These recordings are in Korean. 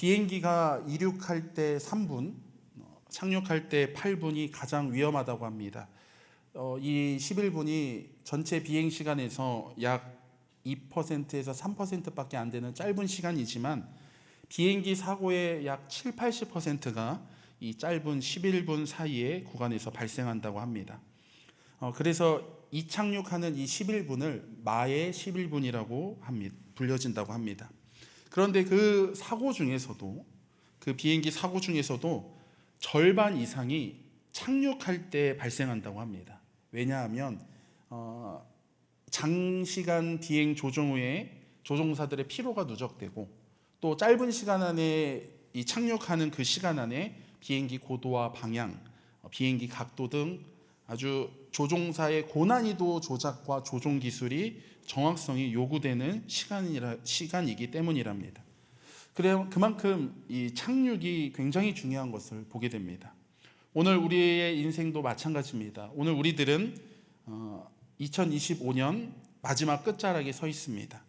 비행기가 이륙할 때 3분, 착륙할 때 8분이 가장 위험하다고 합니다. 이 11분이 전체 비행 시간에서 약 2%에서 3%밖에 안 되는 짧은 시간이지만 비행기 사고의 약 7, 80%가 이 짧은 11분 사이의 구간에서 발생한다고 합니다. 그래서 이착륙하는 이 11분을 마의 11분이라고 불려진다고 합니다. 그런데 그 사고 중에서도, 그 비행기 사고 중에서도 절반 이상이 착륙할 때 발생한다고 합니다. 왜냐하면 장시간 비행 조종 후에 조종사들의 피로가 누적되고 또 짧은 시간 안에 이 착륙하는 그 시간 안에 비행기 고도와 방향, 비행기 각도 등 아주 조종사의 고난이도 조작과 조종 기술이 정확성이 요구되는 시간이기 때문이랍니다. 그만큼 이 착륙이 굉장히 중요한 것을 보게 됩니다. 오늘 우리의 인생도 마찬가지입니다. 오늘 우리들은 2025년 마지막 끝자락에 서 있습니다.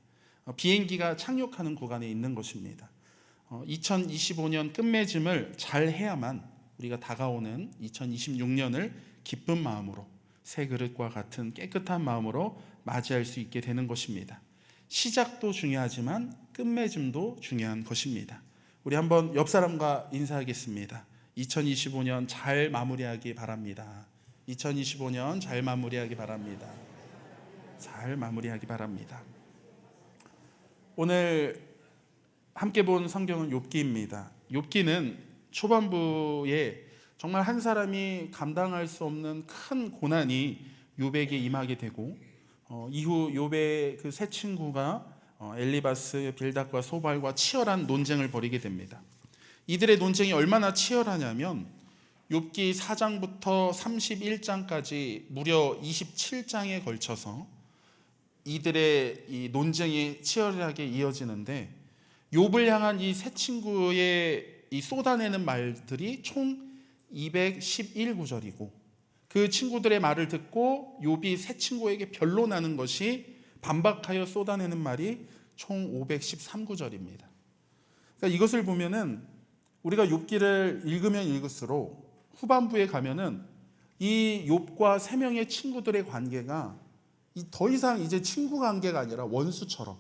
비행기가 착륙하는 구간에 있는 것입니다. 2025년 끝맺음을 잘 해야만 우리가 다가오는 2026년을 기쁜 마음으로, 새 그릇과 같은 깨끗한 마음으로 맞이할 수 있게 되는 것입니다. 시작도 중요하지만 끝맺음도 중요한 것입니다. 우리 한번 옆 사람과 인사하겠습니다. 2025년 잘 마무리하기 바랍니다. 2025년 잘 마무리하기 바랍니다. 잘 마무리하기 바랍니다. 오늘 함께 본 성경은 욥기입니다. 욥기는 초반부에 정말 한 사람이 감당할 수 없는 큰 고난이 욥에게 임하게 되고 이후 욥의 그 세 친구가 엘리바스, 빌닷과 소발과 치열한 논쟁을 벌이게 됩니다. 이들의 논쟁이 얼마나 치열하냐면 욥기 4장부터 31장까지 무려 27장에 걸쳐서 이들의 이 논쟁이 치열하게 이어지는데 욥을 향한 이 세 친구의 이 쏟아내는 말들이 총 211구절이고 그 친구들의 말을 듣고 욥이 세 친구에게 변론하는 것이 반박하여 쏟아내는 말이 총 513구절입니다. 그러니까 이것을 보면은 우리가 욥기를 읽으면 읽을수록 후반부에 가면은 이 욥과 세 명의 친구들의 관계가 더 이상 이제 친구 관계가 아니라 원수처럼,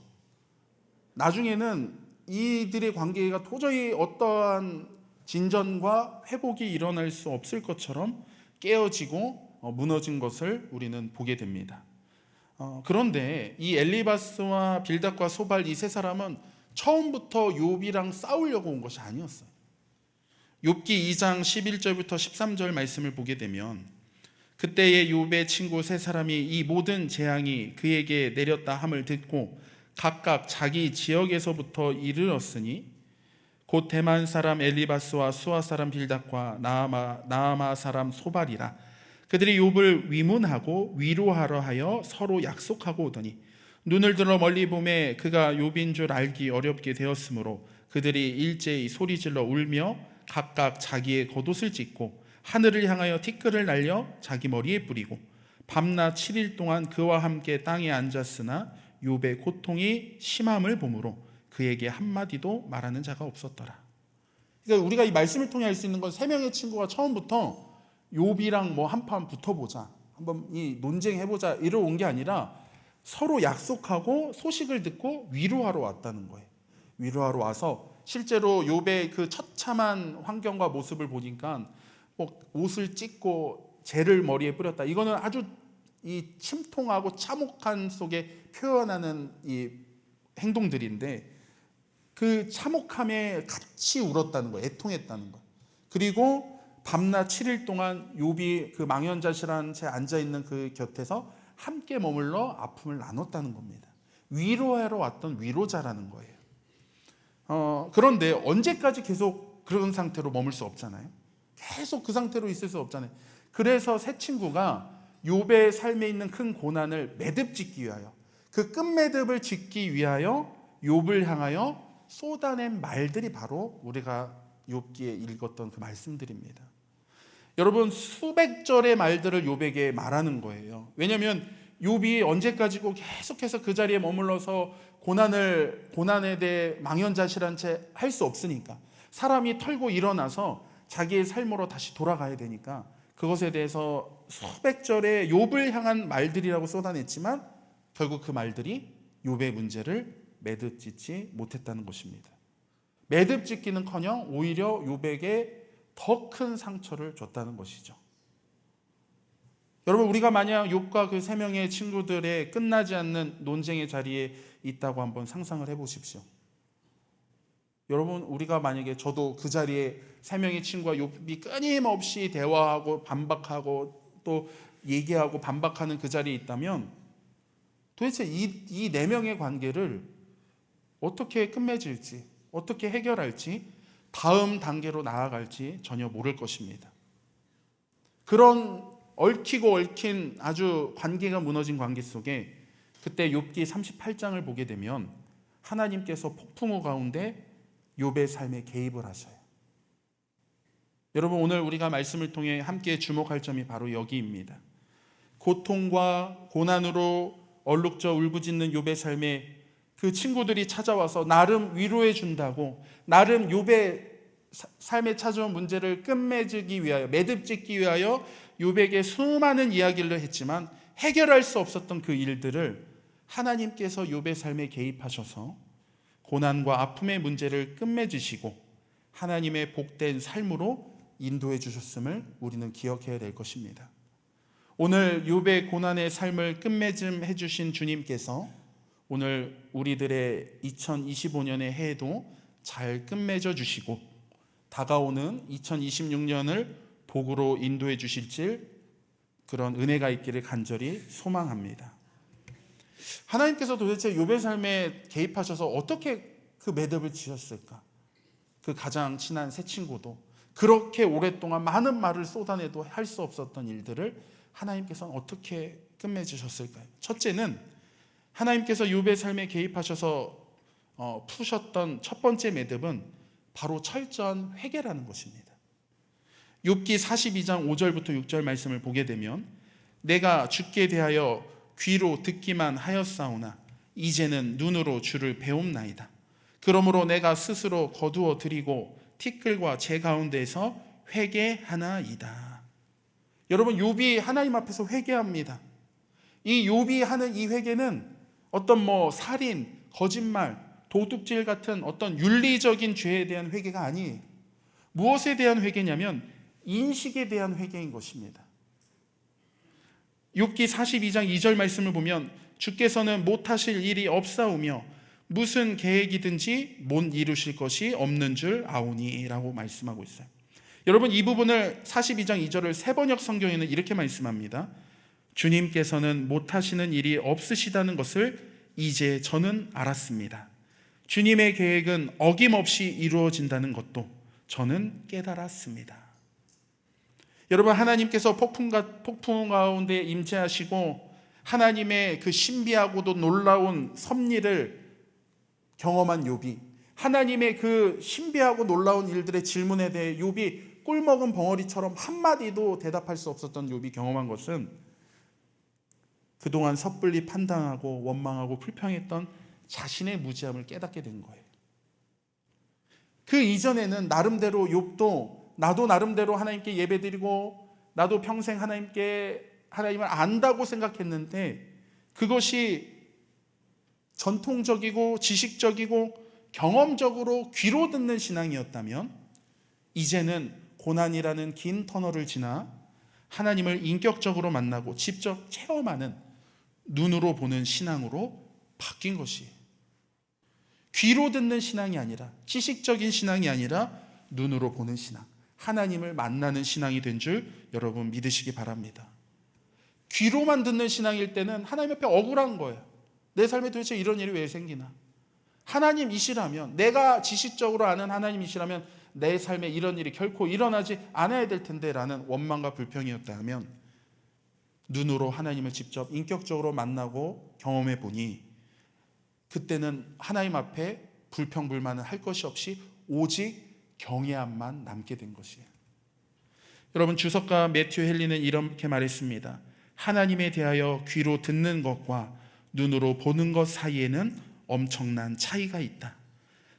나중에는 이들의 관계가 도저히 어떠한 진전과 회복이 일어날 수 없을 것처럼 깨어지고 무너진 것을 우리는 보게 됩니다. 그런데 이 엘리바스와 빌닷과 소발 이 세 사람은 처음부터 욥이랑 싸우려고 온 것이 아니었어요. 욥기 2장 11절부터 13절 말씀을 보게 되면 그때의 욥의 친구 세 사람이 이 모든 재앙이 그에게 내렸다 함을 듣고 각각 자기 지역에서부터 이르렀으니 곧 대만 사람 엘리바스와 수아 사람 빌닷과 나아마 사람 소발이라. 그들이 욥을 위문하고 위로하려 하여 서로 약속하고 오더니 눈을 들어 멀리 보매 그가 욥인 줄 알기 어렵게 되었으므로 그들이 일제히 소리질러 울며 각각 자기의 겉옷을 찢고 하늘을 향하여 티끌을 날려 자기 머리에 뿌리고 밤낮 7일 동안 그와 함께 땅에 앉았으나 욥의 고통이 심함을 보므로 그에게 한마디도 말하는 자가 없었더라. 그러니까 우리가 이 말씀을 통해 알 수 있는 건 세 명의 친구가 처음부터 욥이랑 한판 붙어보자, 한번 이 논쟁해보자 이러 온 게 아니라 서로 약속하고 소식을 듣고 위로하러 왔다는 거예요. 위로하러 와서 실제로 욥의 그 처참한 환경과 모습을 보니까 옷을 찢고 재를 머리에 뿌렸다. 이거는 아주 이 침통하고 참혹한 속에 표현하는 이 행동들인데 그 참혹함에 같이 울었다는 거예요. 애통했다는 거예요. 그리고 밤낮 7일 동안 욥이 그 망연자실한 채 앉아있는 그 곁에서 함께 머물러 아픔을 나눴다는 겁니다. 위로하러 왔던 위로자라는 거예요. 그런데 언제까지 계속 그런 상태로 머물 수 없잖아요. 계속 그 상태로 있을 수 없잖아요. 그래서 세 친구가 욥의 삶에 있는 큰 고난을 매듭짓기 위하여, 그 끝매듭을 짓기 위하여 욥을 향하여 쏟아낸 말들이 바로 우리가 욥기에 읽었던 그 말씀들입니다. 여러분, 수백 절의 말들을 욥에게 말하는 거예요. 왜냐하면 욥이 언제까지고 계속해서 그 자리에 머물러서 고난에 대해 망연자실한 채 할 수 없으니까, 사람이 털고 일어나서 자기의 삶으로 다시 돌아가야 되니까 그것에 대해서 수백 절의 욥을 향한 말들이라고 쏟아냈지만 결국 그 말들이 욥의 문제를 매듭짓지 못했다는 것입니다. 매듭짓기는커녕 오히려 욥에게 더 큰 상처를 줬다는 것이죠. 여러분, 우리가 만약 욥과 그 세 명의 친구들의 끝나지 않는 논쟁의 자리에 있다고 한번 상상을 해보십시오. 여러분, 우리가 만약에, 저도 그 자리에 세 명의 친구와 욥이 끊임없이 대화하고 반박하고 또 얘기하고 반박하는 그 자리에 있다면 도대체 이 네 명의 관계를 어떻게 끝맺을지, 어떻게 해결할지, 다음 단계로 나아갈지 전혀 모를 것입니다. 그런 얽히고 얽힌 아주 관계가 무너진 관계 속에 그때 욥기 38장을 보게 되면 하나님께서 폭풍우 가운데 욥의 삶에 개입을 하셔요. 여러분, 오늘 우리가 말씀을 통해 함께 주목할 점이 바로 여기입니다. 고통과 고난으로 얼룩져 울부짖는 욥의 삶에 그 친구들이 찾아와서 나름 위로해 준다고, 나름 욥의 삶에 찾아온 문제를 끝맺기 위하여, 매듭짓기 위하여 욥에게 수많은 이야기를 했지만 해결할 수 없었던 그 일들을 하나님께서 욥의 삶에 개입하셔서 고난과 아픔의 문제를 끝맺으시고 하나님의 복된 삶으로 인도해 주셨음을 우리는 기억해야 될 것입니다. 오늘 욥의 고난의 삶을 끝맺음해 주신 주님께서 오늘 우리들의 2025년의 해에도 잘 끝맺어 주시고 다가오는 2026년을 복으로 인도해 주실지 그런 은혜가 있기를 간절히 소망합니다. 하나님께서 도대체 욥의 삶에 개입하셔서 어떻게 그 매듭을 지셨을까? 그 가장 친한 세 친구도 그렇게 오랫동안 많은 말을 쏟아내도 할 수 없었던 일들을 하나님께서는 어떻게 끝맺으셨을까요? 첫째는 하나님께서 욥의 삶에 개입하셔서 푸셨던 첫 번째 매듭은 바로 철저한 회개라는 것입니다. 욥기 42장 5절부터 6절 말씀을 보게 되면 내가 주께 대하여 귀로 듣기만 하였사오나 이제는 눈으로 주를 배움나이다. 그러므로 내가 스스로 거두어 드리고 티끌과 제 가운데에서 회개하나이다. 여러분, 욥이 하나님 앞에서 회개합니다. 이 욥이 하는 이 회개는 어떤 살인, 거짓말, 도둑질 같은 어떤 윤리적인 죄에 대한 회개가 아니에요. 무엇에 대한 회개냐면 인식에 대한 회개인 것입니다. 욥기 42장 2절 말씀을 보면 주께서는 못하실 일이 없사오며 무슨 계획이든지 못 이루실 것이 없는 줄 아오니 라고 말씀하고 있어요. 여러분, 이 부분을 42장 2절을 새번역 성경에는 이렇게 말씀합니다. 주님께서는 못하시는 일이 없으시다는 것을 이제 저는 알았습니다. 주님의 계획은 어김없이 이루어진다는 것도 저는 깨달았습니다. 여러분, 하나님께서 폭풍 가운데 임재하시고 하나님의 그 신비하고도 놀라운 섭리를 경험한 욥이, 하나님의 그 신비하고 놀라운 일들의 질문에 대해 욥이 꿀먹은 벙어리처럼 한마디도 대답할 수 없었던 욥이 경험한 것은 그동안 섣불리 판단하고 원망하고 불평했던 자신의 무지함을 깨닫게 된 거예요. 그 이전에는 나름대로 욥도 나도 나름대로 하나님께 예배드리고 나도 평생 하나님을 안다고 생각했는데 그것이 전통적이고 지식적이고 경험적으로 귀로 듣는 신앙이었다면 이제는 고난이라는 긴 터널을 지나 하나님을 인격적으로 만나고 직접 체험하는 눈으로 보는 신앙으로 바뀐 것이에요. 귀로 듣는 신앙이 아니라 지식적인 신앙이 아니라 눈으로 보는 신앙, 하나님을 만나는 신앙이 된 줄 여러분 믿으시기 바랍니다. 귀로만 듣는 신앙일 때는 하나님 앞에 억울한 거예요. 내 삶에 도대체 이런 일이 왜 생기나? 하나님이시라면, 내가 지식적으로 아는 하나님이시라면 내 삶에 이런 일이 결코 일어나지 않아야 될 텐데 라는 원망과 불평이었다 하면 눈으로 하나님을 직접 인격적으로 만나고 경험해 보니 그때는 하나님 앞에 불평불만을 할 것이 없이 오직 경외함만 남게 된 것이에요. 여러분, 주석가 매튜 헨리는 이렇게 말했습니다. 하나님에 대하여 귀로 듣는 것과 눈으로 보는 것 사이에는 엄청난 차이가 있다.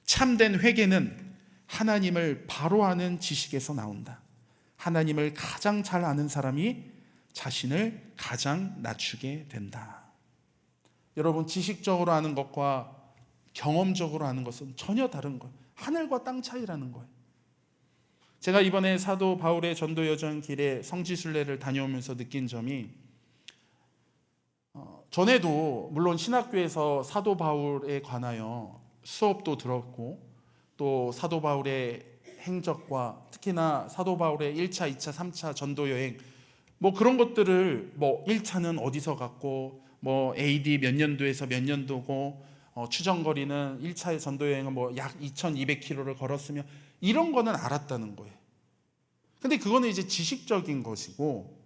참된 회개는 하나님을 바로 아는 지식에서 나온다. 하나님을 가장 잘 아는 사람이 자신을 가장 낮추게 된다. 여러분, 지식적으로 아는 것과 경험적으로 아는 것은 전혀 다른 거예요. 하늘과 땅 차이라는 거예요. 제가 이번에 사도 바울의 전도 여정 길에 성지순례를 다녀오면서 느낀 점이, 전에도 물론 신학교에서 사도 바울에 관하여 수업도 들었고, 또 사도 바울의 행적과 특히나 사도 바울의 1차, 2차, 3차 전도 여행, 뭐 그런 것들을 1차는 어디서 갔고, AD 몇 년도에서 몇 년도고, 추정거리는 1차의 전도 여행은 약 2200km를 걸었으며, 이런 거는 알았다는 거예요. 근데 그거는 이제 지식적인 것이고,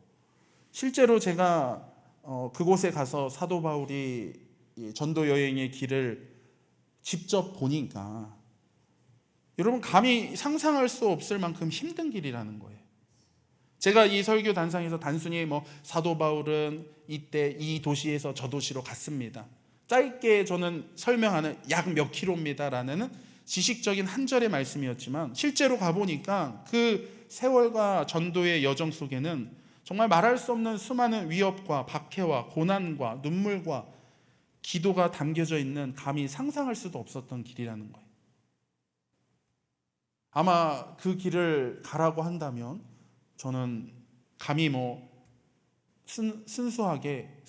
실제로 제가 그곳에 가서 사도 바울이 전도 여행의 길을 직접 보니까 여러분, 감히 상상할 수 없을 만큼 힘든 길이라는 거예요. 제가 이 설교 단상에서 단순히 사도 바울은 이때 이 도시에서 저 도시로 갔습니다, 짧게 저는 설명하는 약 몇 킬로입니다라는 지식적인 한 절의 말씀이었지만, 실제로 가보니까 그 세월과 전도의 여정 속에는 정말 말할 수 없는 수많은 위협과 박해와 고난과 눈물과 기도가 담겨져 있는, 감히 상상할 수도 없었던 길이라는 거예요. 아마 그 길을 가라고 한다면 저는 감히 순수하게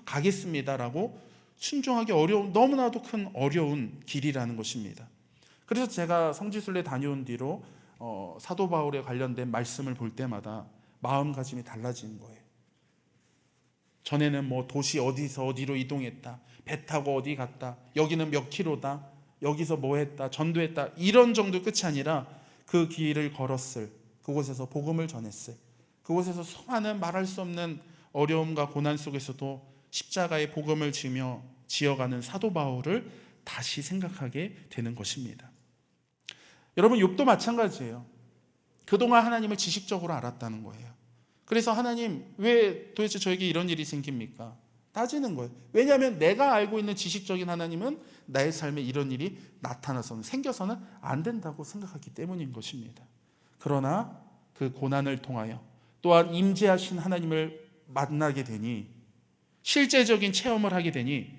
가겠습니다라고 순종하기 어려운, 너무나도 큰 어려운 길이라는 것입니다. 그래서 제가 성지순례 다녀온 뒤로 사도 바울에 관련된 말씀을 볼 때마다 마음가짐이 달라지는 거예요. 전에는 도시 어디서 어디로 이동했다, 배 타고 어디 갔다, 여기는 몇 킬로다, 여기서 뭐 했다, 전도했다, 이런 정도 끝이 아니라 그 길을 걸었을, 그곳에서 복음을 전했을, 그곳에서 수많은 말할 수 없는 어려움과 고난 속에서도 십자가의 복음을 지어가는 사도 바울을 다시 생각하게 되는 것입니다. 여러분, 욥도 마찬가지예요. 그동안 하나님을 지식적으로 알았다는 거예요. 그래서 하나님, 왜 도대체 저에게 이런 일이 생깁니까? 따지는 거예요. 왜냐하면 내가 알고 있는 지식적인 하나님은 나의 삶에 이런 일이 나타나서는, 생겨서는 안 된다고 생각하기 때문인 것입니다. 그러나 그 고난을 통하여 또한 임재하신 하나님을 만나게 되니, 실제적인 체험을 하게 되니,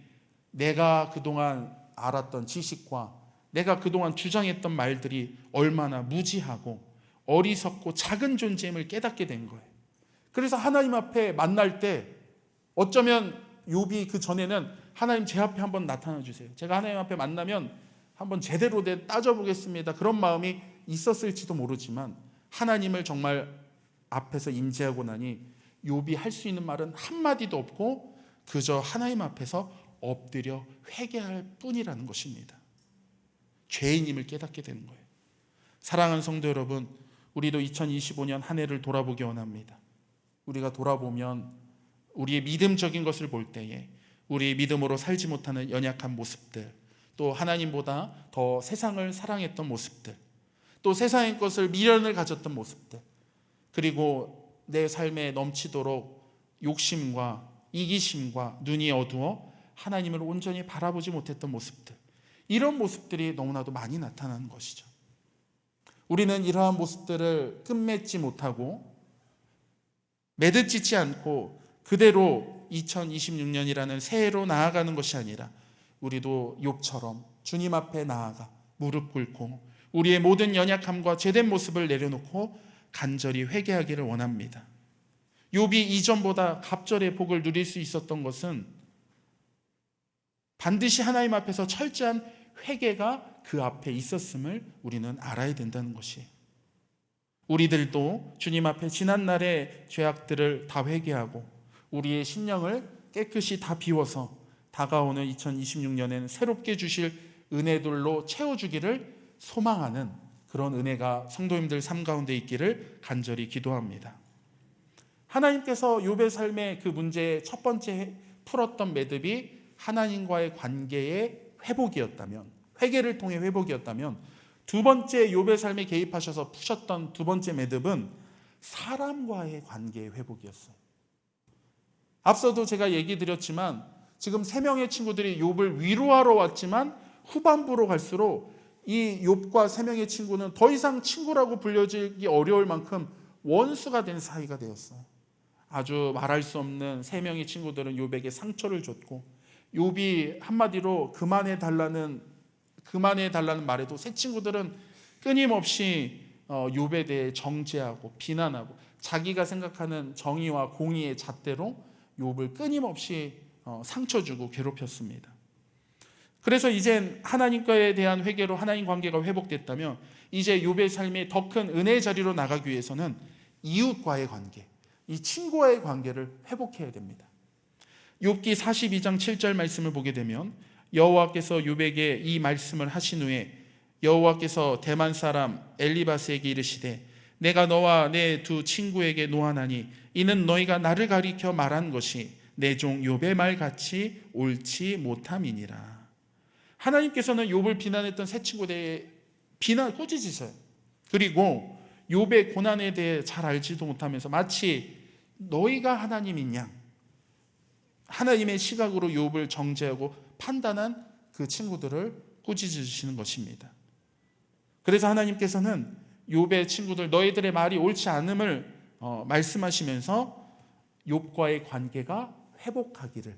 내가 그동안 알았던 지식과 내가 그동안 주장했던 말들이 얼마나 무지하고 어리석고 작은 존재임을 깨닫게 된 거예요. 그래서 하나님 앞에 만날 때, 어쩌면 욥이 그 전에는 하나님, 제 앞에 한번 나타나 주세요, 제가 하나님 앞에 만나면 한번 제대로 따져보겠습니다, 그런 마음이 있었을지도 모르지만, 하나님을 정말 앞에서 임재하고 나니 욥이 할 수 있는 말은 한마디도 없고 그저 하나님 앞에서 엎드려 회개할 뿐이라는 것입니다. 죄인임을 깨닫게 되는 거예요. 사랑하는 성도 여러분, 우리도 2025년 한 해를 돌아보기 원합니다. 우리가 돌아보면 우리의 믿음적인 것을 볼 때에 우리의 믿음으로 살지 못하는 연약한 모습들, 또 하나님보다 더 세상을 사랑했던 모습들, 또 세상의 것을 미련을 가졌던 모습들, 그리고 내 삶에 넘치도록 욕심과 이기심과 눈이 어두워 하나님을 온전히 바라보지 못했던 모습들, 이런 모습들이 너무나도 많이 나타나는 것이죠. 우리는 이러한 모습들을 끝맺지 못하고 매듭짓지 않고 그대로 2026년이라는 새해로 나아가는 것이 아니라, 우리도 욥처럼 주님 앞에 나아가 무릎 꿇고 우리의 모든 연약함과 죄된 모습을 내려놓고 간절히 회개하기를 원합니다. 욥이 이전보다 갑절의 복을 누릴 수 있었던 것은 반드시 하나님 앞에서 철저한 회개가 그 앞에 있었음을 우리는 알아야 된다는 것이에요. 우리들도 주님 앞에 지난날의 죄악들을 다 회개하고 우리의 심령을 깨끗이 다 비워서 다가오는 2026년에는 새롭게 주실 은혜들로 채워주기를 소망하는 그런 은혜가 성도님들 삶 가운데 있기를 간절히 기도합니다. 하나님께서 욥의 삶의 그 문제의 첫 번째 풀었던 매듭이 하나님과의 관계의 회복이었다면, 회개를 통해 회복이었다면, 두 번째 욥의 삶에 개입하셔서 푸셨던 두 번째 매듭은 사람과의 관계의 회복이었어요. 앞서도 제가 얘기 드렸지만, 지금 세 명의 친구들이 욥을 위로하러 왔지만 후반부로 갈수록 이 욥과 세 명의 친구는 더 이상 친구라고 불려지기 어려울 만큼 원수가 된 사이가 되었어요. 아주 말할 수 없는 세 명의 친구들은 욥에게 상처를 줬고, 욥이 한마디로 그만해 달라는 말에도 세 친구들은 끊임없이 욥에 대해 정죄하고 비난하고 자기가 생각하는 정의와 공의의 잣대로 욥을 끊임없이 상처 주고 괴롭혔습니다. 그래서 이젠 하나님과에 대한 회개로 하나님 관계가 회복됐다면 이제 욥의 삶에 더 큰 은혜의 자리로 나가기 위해서는 이웃과의 관계, 이 친구와의 관계를 회복해야 됩니다. 욥기 42장 7절 말씀을 보게 되면 여호와께서 욥에게 이 말씀을 하신 후에 여호와께서 대만 사람 엘리바스에게 이르시되 내가 너와 내 두 친구에게 노하나니 이는 너희가 나를 가리켜 말한 것이 내 종 욥의 말같이 옳지 못함이니라. 하나님께서는 욥을 비난했던 세 친구들의 비난 꾸짖으셔요. 그리고 욥의 고난에 대해 잘 알지도 못하면서 마치 너희가 하나님인 양, 하나님의 시각으로 욥을 정죄하고 판단한 그 친구들을 꾸짖으시는 것입니다. 그래서 하나님께서는 욥의 친구들 너희들의 말이 옳지 않음을 말씀하시면서 욥과의 관계가 회복하기를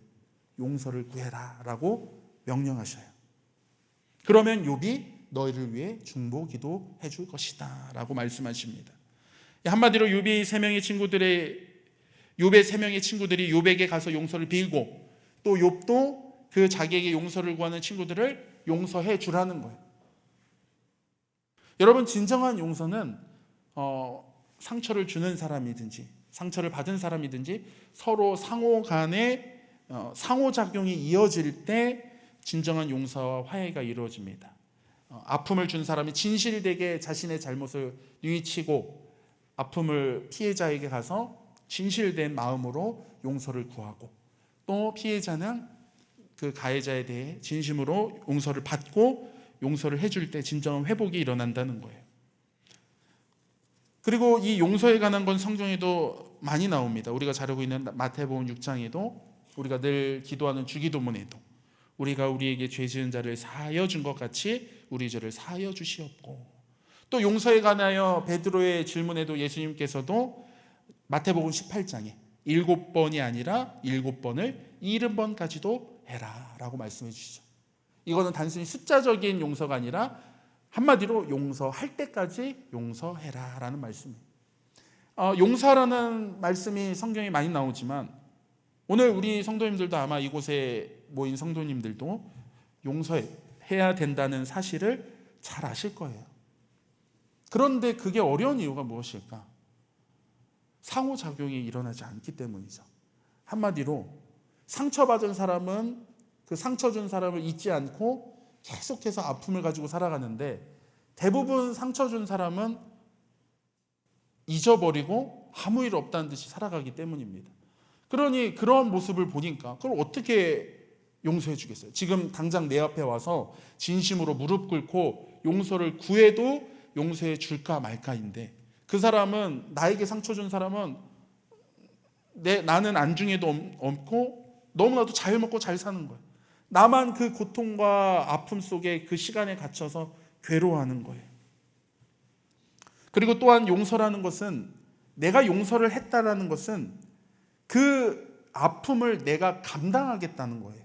용서를 구해라 라고 명령하셔요. 그러면 욥이 너희를 위해 중보 기도해 줄 것이다 라고 말씀하십니다. 한마디로 욥의 세 명의 친구들이 욥에게 가서 용서를 빌고 또 욥도 그 자기에게 용서를 구하는 친구들을 용서해 주라는 거예요. 여러분, 진정한 용서는 상처를 주는 사람이든지 상처를 받은 사람이든지 서로 상호 간에 상호작용이 이어질 때 진정한 용서와 화해가 이루어집니다. 아픔을 준 사람이 진실되게 자신의 잘못을 뉘우치고 아픔을 피해자에게 가서 진실된 마음으로 용서를 구하고 또 피해자는 그 가해자에 대해 진심으로 용서를 받고 용서를 해줄 때 진정한 회복이 일어난다는 거예요. 그리고 이 용서에 관한 건 성경에도 많이 나옵니다. 우리가 잘 알고 있는 마태복음 6장에도 우리가 늘 기도하는 주기도문에도 우리가 우리에게 죄 지은 자를 사하여 준 것 같이 우리 죄를 사하여 주시옵고, 또 용서에 관하여 베드로의 질문에도 예수님께서도 마태복음 18장에 7번이 아니라 7번을 70번까지도 해라 라고 말씀해 주시죠. 이거는 단순히 숫자적인 용서가 아니라 한마디로 용서할 때까지 용서해라 라는 말씀이에요. 용서라는 말씀이 성경에 많이 나오지만 오늘 우리 성도님들도 아마 이곳에 모인 성도님들도 용서해야 된다는 사실을 잘 아실 거예요. 그런데 그게 어려운 이유가 무엇일까? 상호작용이 일어나지 않기 때문이죠. 한마디로 상처받은 사람은 그 상처 준 사람을 잊지 않고 계속해서 아픔을 가지고 살아가는데 대부분 상처 준 사람은 잊어버리고 아무 일 없다는 듯이 살아가기 때문입니다. 그러니 그런 모습을 보니까 그걸 어떻게 용서해 주겠어요? 지금 당장 내 앞에 와서 진심으로 무릎 꿇고 용서를 구해도 용서해 줄까 말까인데 그 사람은 나에게 상처 준 사람은 나는 안중에도 없고 너무나도 잘 먹고 잘 사는 거예요. 나만 그 고통과 아픔 속에 그 시간에 갇혀서 괴로워하는 거예요. 그리고 또한 용서라는 것은 내가 용서를 했다라는 것은 그 아픔을 내가 감당하겠다는 거예요.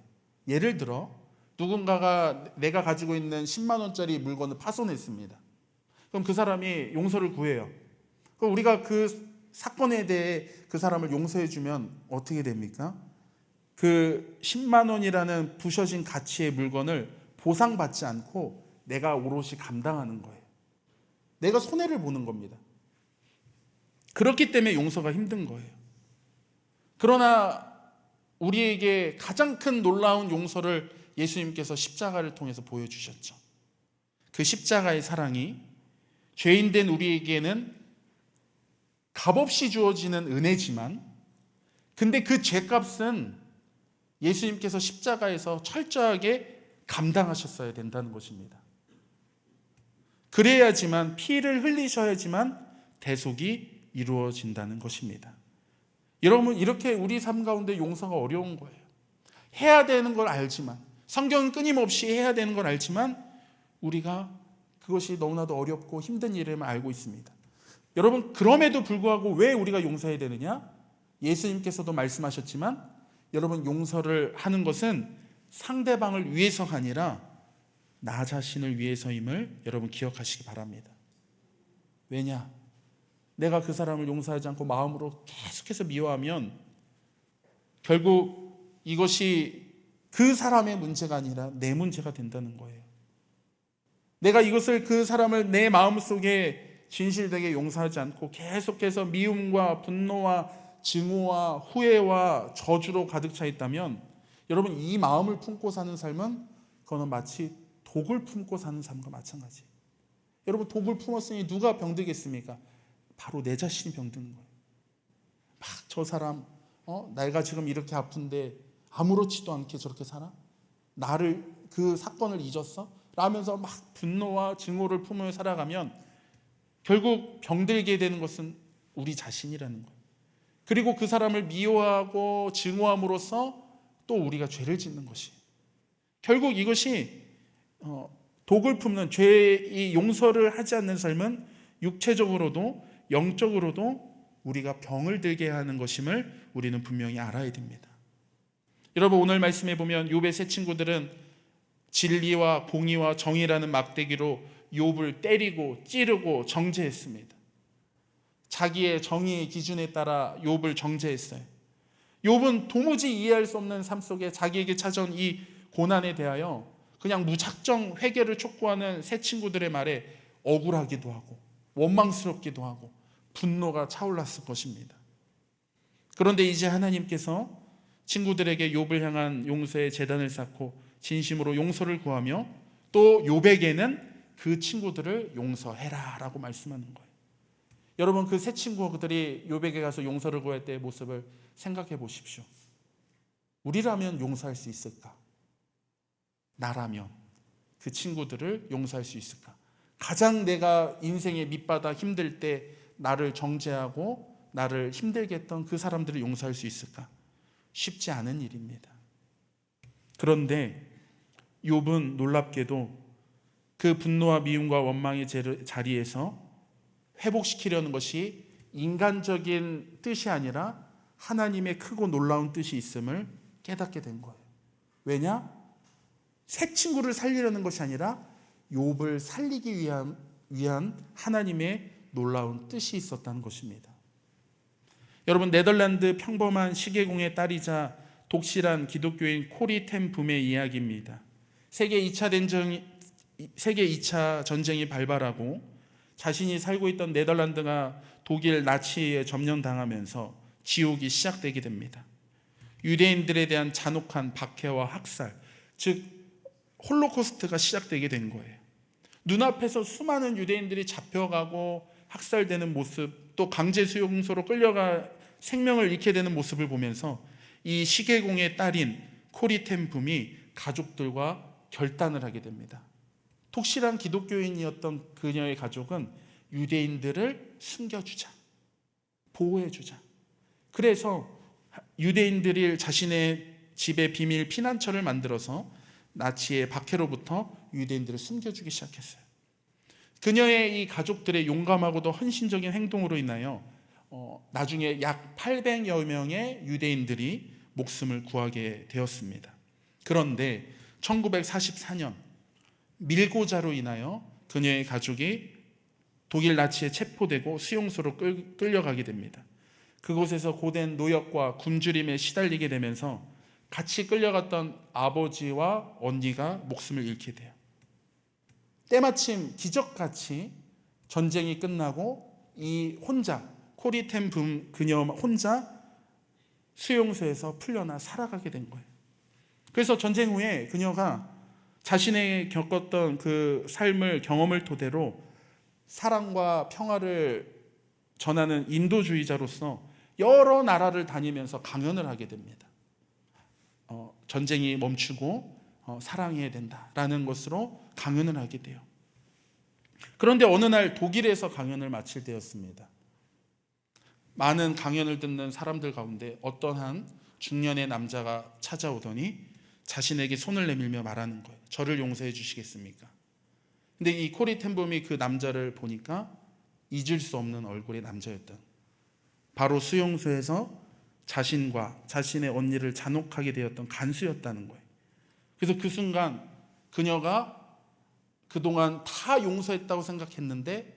예를 들어 누군가가 내가 가지고 있는 10만 원짜리 물건을 파손했습니다. 그럼 그 사람이 용서를 구해요. 그럼 우리가 그 사건에 대해 그 사람을 용서해 주면 어떻게 됩니까? 그 10만 원이라는 부셔진 가치의 물건을 보상받지 않고 내가 오롯이 감당하는 거예요. 내가 손해를 보는 겁니다. 그렇기 때문에 용서가 힘든 거예요. 그러나 우리에게 가장 큰 놀라운 용서를 예수님께서 십자가를 통해서 보여주셨죠. 그 십자가의 사랑이 죄인된 우리에게는 값없이 주어지는 은혜지만 근데 그 죄값은 예수님께서 십자가에서 철저하게 감당하셨어야 된다는 것입니다. 그래야지만 피를 흘리셔야지만 대속이 이루어진다는 것입니다. 여러분, 이렇게 우리 삶 가운데 용서가 어려운 거예요. 해야 되는 걸 알지만, 성경은 끊임없이 해야 되는 걸 알지만 우리가 그것이 너무나도 어렵고 힘든 일임을 알고 있습니다. 여러분, 그럼에도 불구하고 왜 우리가 용서해야 되느냐? 예수님께서도 말씀하셨지만 여러분, 용서를 하는 것은 상대방을 위해서가 아니라 나 자신을 위해서임을 여러분 기억하시기 바랍니다. 왜냐? 내가 그 사람을 용서하지 않고 마음으로 계속해서 미워하면 결국 이것이 그 사람의 문제가 아니라 내 문제가 된다는 거예요. 내가 이것을, 그 사람을 내 마음속에 진실되게 용서하지 않고 계속해서 미움과 분노와 증오와 후회와 저주로 가득 차 있다면 여러분, 이 마음을 품고 사는 삶은 그거는 마치 독을 품고 사는 삶과 마찬가지예요. 여러분, 독을 품었으니 누가 병들겠습니까? 바로 내 자신이 병드는 거예요. 막 저 사람 내가 지금 이렇게 아픈데 아무렇지도 않게 저렇게 살아? 나를, 그 사건을 잊었어? 라면서 막 분노와 증오를 품으며 살아가면 결국 병들게 되는 것은 우리 자신이라는 거예요. 그리고 그 사람을 미워하고 증오함으로써 또 우리가 죄를 짓는 것이, 결국 이것이 독을 품는 죄의 용서를 하지 않는 삶은 육체적으로도 영적으로도 우리가 병을 들게 하는 것임을 우리는 분명히 알아야 됩니다. 여러분, 오늘 말씀해 보면 욥의 세 친구들은 진리와 공의와 정의라는 막대기로 욥을 때리고 찌르고 정죄했습니다. 자기의 정의의 기준에 따라 욥을 정죄했어요. 욥은 도무지 이해할 수 없는 삶 속에 자기에게 찾아온 이 고난에 대하여 그냥 무작정 회개를 촉구하는 세 친구들의 말에 억울하기도 하고 원망스럽기도 하고 분노가 차올랐을 것입니다. 그런데 이제 하나님께서 친구들에게 욥을 향한 용서의 제단을 쌓고 진심으로 용서를 구하며 또 욥에게는 그 친구들을 용서해라 라고 말씀하는 거예요. 여러분, 그 세 친구들이 욥에게 가서 용서를 구할 때의 모습을 생각해 보십시오. 우리라면 용서할 수 있을까? 나라면 그 친구들을 용서할 수 있을까? 가장 내가 인생의 밑바닥 힘들 때 나를 정죄하고 나를 힘들게 했던 그 사람들을 용서할 수 있을까? 쉽지 않은 일입니다. 그런데 욥은 놀랍게도 그 분노와 미움과 원망의 자리에서 회복시키려는 것이 인간적인 뜻이 아니라 하나님의 크고 놀라운 뜻이 있음을 깨닫게 된 거예요. 왜냐? 새 친구를 살리려는 것이 아니라 욥을 살리기 위한 하나님의 놀라운 뜻이 있었다는 것입니다. 여러분, 네덜란드 평범한 시계공의 딸이자 독실한 기독교인 코리 텐 붐의 이야기입니다. 세계 2차 전쟁이 발발하고 자신이 살고 있던 네덜란드가 독일 나치에 점령당하면서 지옥이 시작되게 됩니다. 유대인들에 대한 잔혹한 박해와 학살, 즉 홀로코스트가 시작되게 된 거예요. 눈앞에서 수많은 유대인들이 잡혀가고 학살되는 모습, 또 강제 수용소로 끌려가 생명을 잃게 되는 모습을 보면서 이 시계공의 딸인 코리 텐 붐이 가족들과 결단을 하게 됩니다. 독실한 기독교인이었던 그녀의 가족은 유대인들을 숨겨주자, 보호해주자. 그래서 유대인들이 자신의 집에 비밀 피난처를 만들어서 나치의 박해로부터 유대인들을 숨겨주기 시작했어요. 그녀의 이 가족들의 용감하고도 헌신적인 행동으로 인하여 나중에 약 800여 명의 유대인들이 목숨을 구하게 되었습니다. 그런데 1944년 밀고자로 인하여 그녀의 가족이 독일 나치에 체포되고 수용소로 끌려가게 됩니다. 그곳에서 고된 노역과 굶주림에 시달리게 되면서 같이 끌려갔던 아버지와 언니가 목숨을 잃게 돼요. 때마침 기적같이 전쟁이 끝나고 이 혼자, 코리 텐 붐 그녀 혼자 수용소에서 풀려나 살아가게 된 거예요. 그래서 전쟁 후에 그녀가 자신의 겪었던 그 삶을, 경험을 토대로 사랑과 평화를 전하는 인도주의자로서 여러 나라를 다니면서 강연을 하게 됩니다. 전쟁이 멈추고 사랑해야 된다라는 것으로 강연을 하게 돼요. 그런데 어느 날 독일에서 강연을 마칠 때였습니다. 많은 강연을 듣는 사람들 가운데 어떠한 중년의 남자가 찾아오더니 자신에게 손을 내밀며 말하는 거예요. 저를 용서해 주시겠습니까? 근데 이 코리 텐붐이 그 남자를 보니까 잊을 수 없는 얼굴의 남자였던, 바로 수용소에서 자신과 자신의 언니를 잔혹하게 되었던 간수였다는 거예요. 그래서 그 순간 그녀가 그동안 다 용서했다고 생각했는데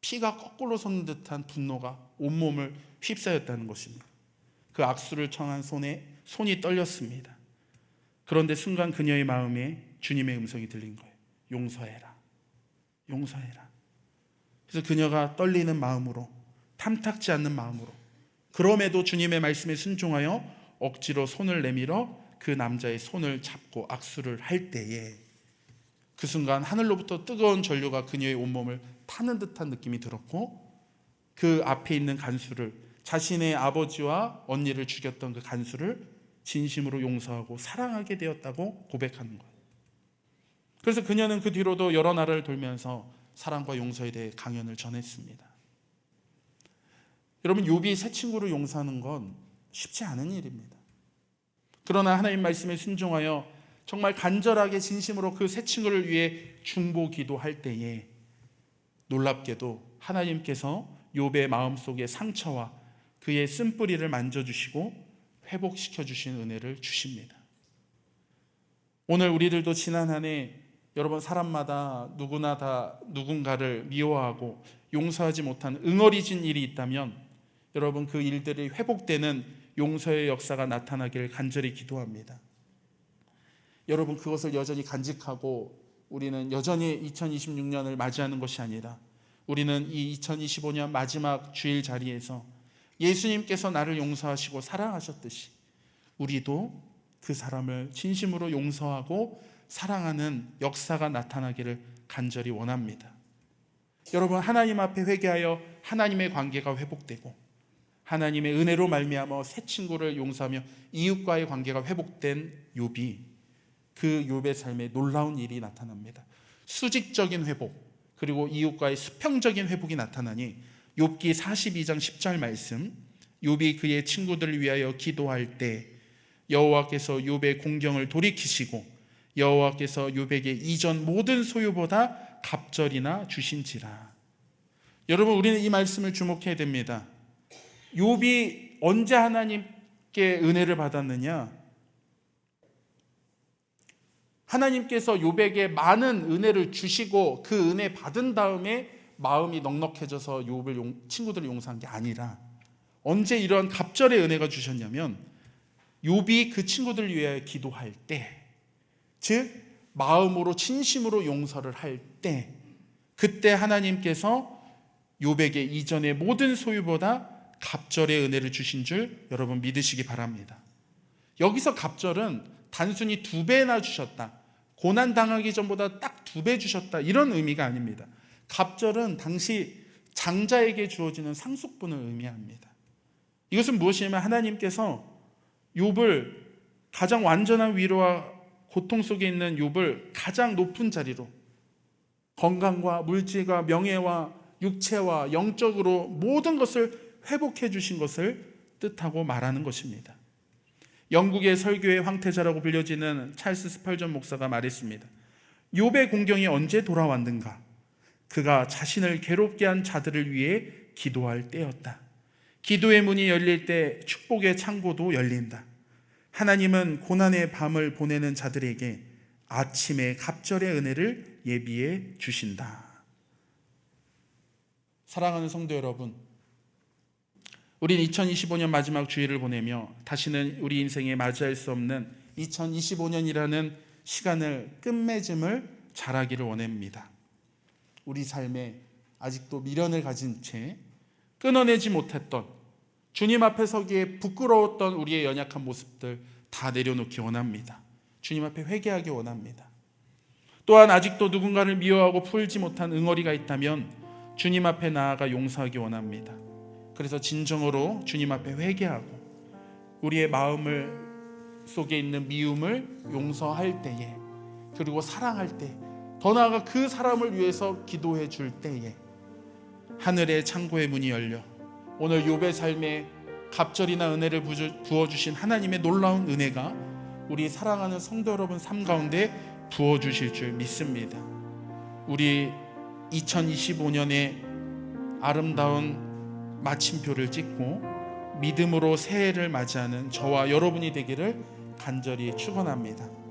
피가 거꾸로 솟는 듯한 분노가 온몸을 휩싸였다는 것입니다. 그 악수를 청한 손이 떨렸습니다. 그런데 순간 그녀의 마음에 주님의 음성이 들린 거예요. 용서해라. 용서해라. 그래서 그녀가 떨리는 마음으로, 탐탁지 않는 마음으로, 그럼에도 주님의 말씀에 순종하여 억지로 손을 내밀어 그 남자의 손을 잡고 악수를 할 때에 그 순간 하늘로부터 뜨거운 전류가 그녀의 온몸을 타는 듯한 느낌이 들었고, 그 앞에 있는 간수를, 자신의 아버지와 언니를 죽였던 그 간수를 진심으로 용서하고 사랑하게 되었다고 고백하는 거예요. 그래서 그녀는 그 뒤로도 여러 나라를 돌면서 사랑과 용서에 대해 강연을 전했습니다. 여러분, 욥이 새 친구를 용서하는 건 쉽지 않은 일입니다. 그러나 하나님 말씀에 순종하여 정말 간절하게 진심으로 그 새 친구를 위해 중보 기도할 때에 놀랍게도 하나님께서 욥의 마음속의 상처와 그의 쓴뿌리를 만져주시고 회복시켜 주신 은혜를 주십니다. 오늘 우리들도 지난 한 해 여러분, 사람마다 누구나 다 누군가를 미워하고 용서하지 못한 응어리진 일이 있다면 여러분, 그 일들이 회복되는 용서의 역사가 나타나기를 간절히 기도합니다. 여러분, 그것을 여전히 간직하고 우리는 여전히 2026년을 맞이하는 것이 아니라 우리는 이 2025년 마지막 주일 자리에서 예수님께서 나를 용서하시고 사랑하셨듯이 우리도 그 사람을 진심으로 용서하고 사랑하는 역사가 나타나기를 간절히 원합니다. 여러분, 하나님 앞에 회개하여 하나님의 관계가 회복되고 하나님의 은혜로 말미암아 새 친구를 용서하며 이웃과의 관계가 회복된 욥이, 그 욥의 삶에 놀라운 일이 나타납니다. 수직적인 회복, 그리고 이웃과의 수평적인 회복이 나타나니 욥기 42장 10절 말씀, 욥이 그의 친구들을 위하여 기도할 때 여호와께서 욥의 공경을 돌이키시고 여호와께서 욥에게 이전 모든 소유보다 갑절이나 주신지라. 여러분, 우리는 이 말씀을 주목해야 됩니다. 욥이 언제 하나님께 은혜를 받았느냐? 하나님께서 욥에게 많은 은혜를 주시고 그 은혜 받은 다음에 마음이 넉넉해져서 욥을 친구들을 용서한 게 아니라, 언제 이런 갑절의 은혜가 주셨냐면 욥이 그 친구들을 위해 기도할 때, 즉 마음으로 진심으로 용서를 할 때, 그때 하나님께서 욥에게 이전의 모든 소유보다 갑절의 은혜를 주신 줄 여러분 믿으시기 바랍니다. 여기서 갑절은 단순히 2배나 주셨다, 고난당하기 전보다 딱 2배 주셨다, 이런 의미가 아닙니다. 갑절은 당시 장자에게 주어지는 상속분을 의미합니다. 이것은 무엇이냐면 하나님께서 욥을, 가장 완전한 위로와 고통 속에 있는 욥을 가장 높은 자리로, 건강과 물질과 명예와 육체와 영적으로 모든 것을 회복해 주신 것을 뜻하고 말하는 것입니다. 영국의 설교의 황태자라고 불려지는 찰스 스펄전 목사가 말했습니다. 욥의 공경이 언제 돌아왔는가? 그가 자신을 괴롭게 한 자들을 위해 기도할 때였다. 기도의 문이 열릴 때 축복의 창고도 열린다. 하나님은 고난의 밤을 보내는 자들에게 아침에 갑절의 은혜를 예비해 주신다. 사랑하는 성도 여러분, 우린 2025년 마지막 주일을 보내며 다시는 우리 인생에 맞이할 수 없는 2025년이라는 시간을 끝맺음을 잘하기를 원합니다. 우리 삶에 아직도 미련을 가진 채 끊어내지 못했던, 주님 앞에 서기에 부끄러웠던 우리의 연약한 모습들 다 내려놓기 원합니다. 주님 앞에 회개하기 원합니다. 또한 아직도 누군가를 미워하고 풀지 못한 응어리가 있다면 주님 앞에 나아가 용서하기 원합니다. 그래서 진정으로 주님 앞에 회개하고 우리의 마음을 속에 있는 미움을 용서할 때에, 그리고 사랑할 때, 더 나아가 그 사람을 위해서 기도해 줄 때에 하늘의 창고의 문이 열려 오늘 욥의 삶에 갑절이나 은혜를 부어주신 하나님의 놀라운 은혜가 우리 사랑하는 성도 여러분 삶 가운데 부어주실 줄 믿습니다. 우리 2025년에 아름다운 마침표를 찍고 믿음으로 새해를 맞이하는 저와 여러분이 되기를 간절히 축원합니다.